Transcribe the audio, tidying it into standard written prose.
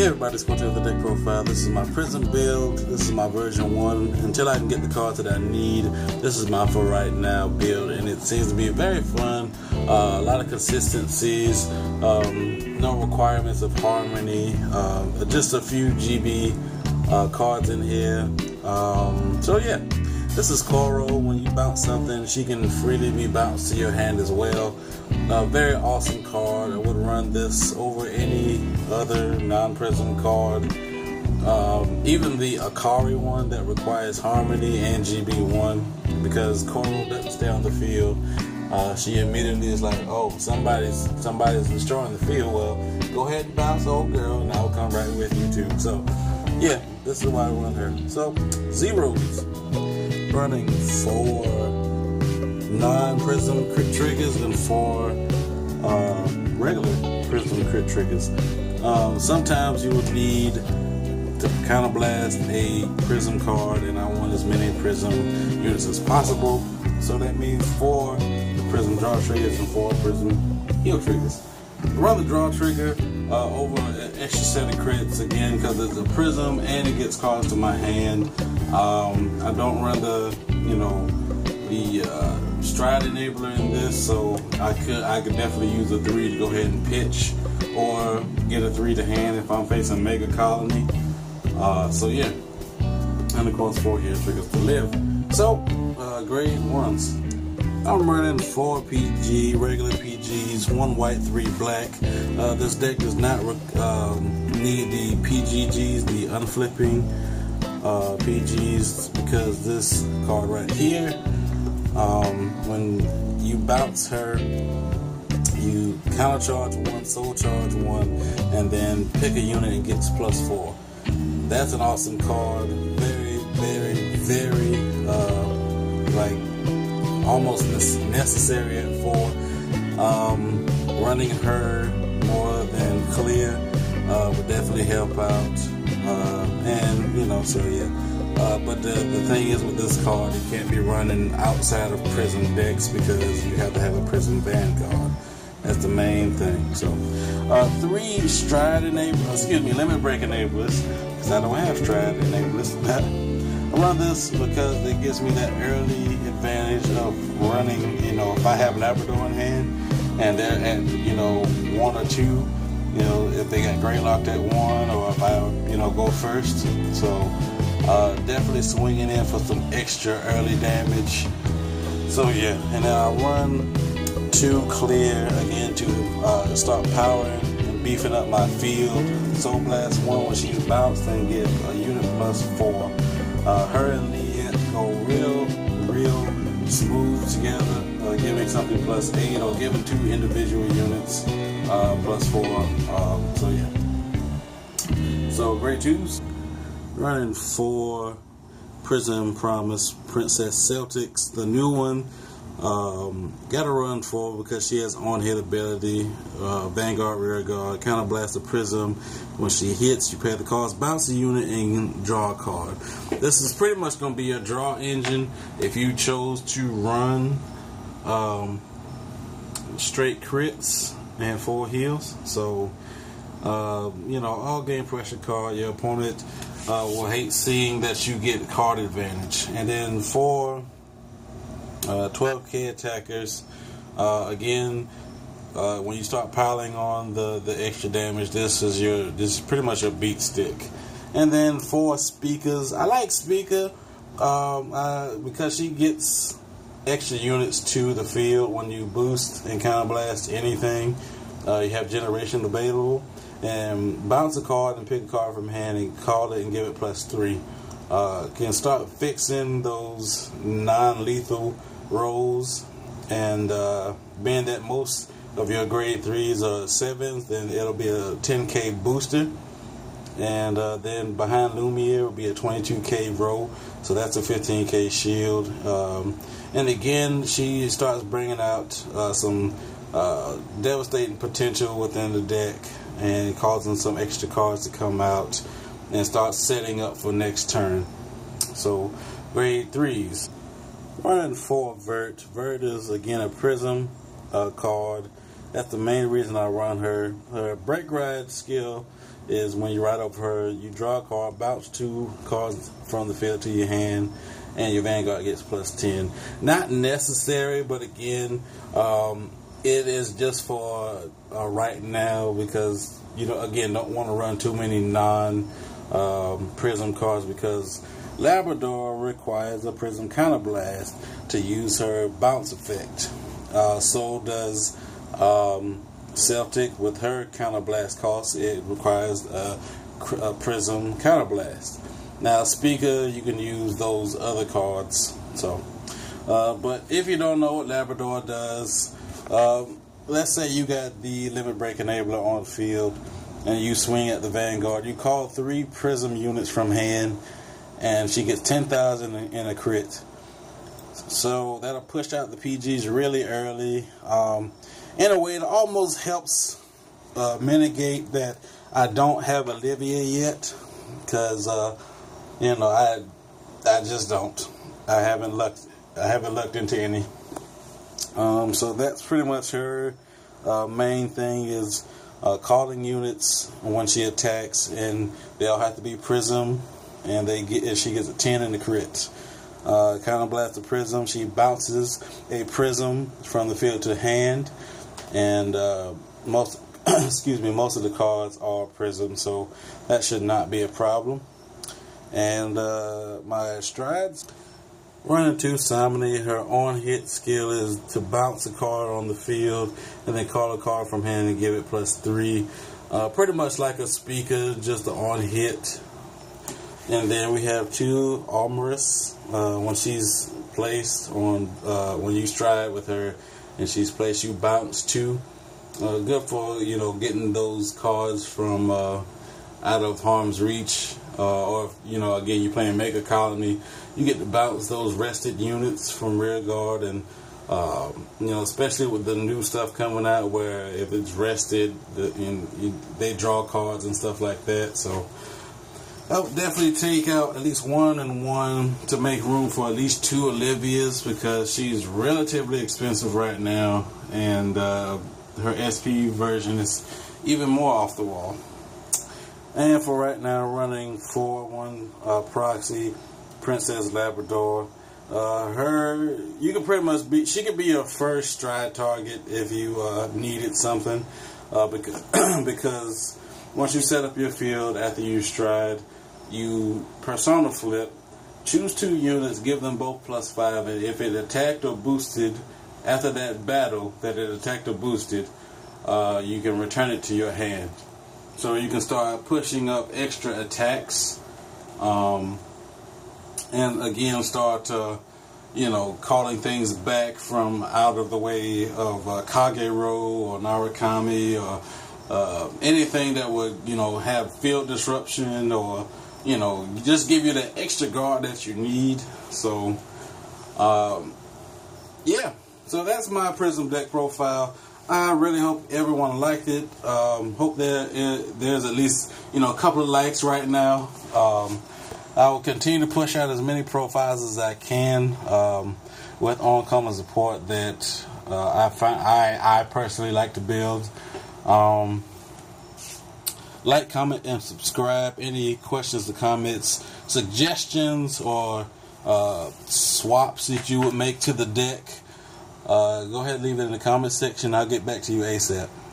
Hey everybody, it's Quentin of the Deck Profile. This is my Prism build. This is my version 1. Until I can get the cards that I need, this is my for right now build, and it seems to be very fun. A lot of consistencies, no requirements of harmony, just a few GB cards in here. So yeah, this is Coral. When you bounce something, she can freely be bounced to your hand as well. Very awesome card. I would run this over any other non-Prism card. Even the Akari one that requires Harmony and GB1, because Coral doesn't stay on the field. She immediately is like, oh, somebody's destroying the field. Well, go ahead and bounce, old girl, and I'll come right with you too. So yeah, this is why I run her. So zeros, running 4 non-Prism crit triggers and 4 regular Prism crit triggers. Sometimes you would need to counterblast a Prism card, and I want as many Prism units as possible. So that means 4 Prism draw triggers and 4 Prism heal triggers. Run the draw trigger over an extra set of crits again because it's a Prism and it gets cards to my hand. I don't run the stride enabler in this, so I could definitely use a 3 to go ahead and pitch, or get a 3 to hand if I'm facing Mega Colony. So yeah, and of course 4 heal triggers to live. So grade 1s. I'm running 4 PG, regular PGs, 1 white, 3 black. This deck does not need the PGGs, the unflipping PGs, because this card right here, when you bounce her, you counter charge 1, soul charge 1, and then pick a unit and gets +4. That's an awesome card. Very, very, very like almost necessary at 4. Running her more than clear would definitely help out, and so yeah. But the thing is with this card, it can't be running outside of Prism decks because you have to have a Prism Vanguard. That's the main thing. So 3 stride enablers, limit break enablers, because I don't have stride enablers. I run this because it gives me that early advantage of running, if I have Labrador in hand and they're at, 1 or 2, if they got Greylocked at 1, or if I, go first. So definitely swinging in for some extra early damage. So yeah, and then I run 2 clear again to start powering and beefing up my field. Soul Blast 1 when she's bounced and get a unit +4. Her and Leah go real smooth together, giving something +8 or giving 2 individual units +4. So yeah. So grade 2s, running 4 Prism Promise Princess Celtics, the new one. Gotta run 4 because she has on-hit ability, Vanguard, Rear Guard, counterblast the Prism. When she hits, you pay the cost, bounce the unit, and draw a card. This is pretty much going to be a draw engine if you chose to run straight crits and 4 heals. So, all game pressure card. Your opponent will hate seeing that you get card advantage. And then 4 12k attackers. Again, when you start piling on the extra damage, this is pretty much your beat stick. And then 4 speakers. I like Speaker because she gets extra units to the field when you boost and counterblast anything. You have generation available, and bounce a card and pick a card from hand and call it and give it +3. Can start fixing those non-lethal rolls, and being that most of your grade 3s are 7s, then it'll be a 10k booster, and then behind Lumiere will be a 22k roll, so that's a 15k shield. And again, she starts bringing out some devastating potential within the deck and causing some extra cards to come out and start setting up for next turn. So grade 3s, running 4 Vert. Vert is again a Prism card. That's the main reason I run her. Her break ride skill is when you ride over her, you draw a card, bounce 2 cards from the field to your hand, and your Vanguard gets +10. Not necessary, but again, it is just for right now, because you don't want to run too many non-Prism cards, because Labrador requires a Prism Counterblast to use her bounce effect. So does Celtic with her Counterblast cost. It requires a Prism Counterblast. Now, Speaker, you can use those other cards. So, but if you don't know what Labrador does, let's say you got the Limit Break Enabler on the field, and you swing at the Vanguard. You call 3 Prism units from hand, and she gets 10,000 in a crit. So that'll push out the PGs really early. In a way, it almost helps mitigate that I don't have Olivia yet, because I just don't. I haven't looked into any. So that's pretty much her main thing is calling units when she attacks, and they all have to be Prism, and she gets a 10 in the crit. Counterblast the Prism. She bounces a Prism from the field to hand, and most of the cards are Prism, so that should not be a problem. And my strides. Running 2 Simony, her on-hit skill is to bounce a card on the field and then call a card from hand and give it +3. Pretty much like a Speaker, just the on-hit. And then we have 2 Armorous. When she's placed on, when you stride with her and she's placed, you bounce 2. Good for, getting those cards from out of harm's reach. Or if, again, you're playing Mega Colony, you get to bounce those rested units from rear guard, and especially with the new stuff coming out, where if it's rested, they draw cards and stuff like that. So I would definitely take out at least 1 and 1 to make room for at least 2 Olivias, because she's relatively expensive right now, and her SP version is even more off the wall. And for right now, running 4-1 proxy Princess Labrador. You can pretty much she could be your first stride target if you needed something, because once you set up your field after you stride, you persona flip, choose 2 units, give them both +5, and if it attacked or boosted after that battle that it attacked or boosted, you can return it to your hand. So you can start pushing up extra attacks, and again start calling things back from out of the way of Kagero or Narukami, or anything that would have field disruption, or just give you the extra guard that you need. So so that's my Prism deck profile. I really hope everyone liked it. Hope there's at least a couple of likes right now. I will continue to push out as many profiles as I can with oncoming support that I personally like to build. Like, comment, and subscribe. Any questions or comments, suggestions, or swaps that you would make to the deck, go ahead and leave it in the comment section. I'll get back to you ASAP.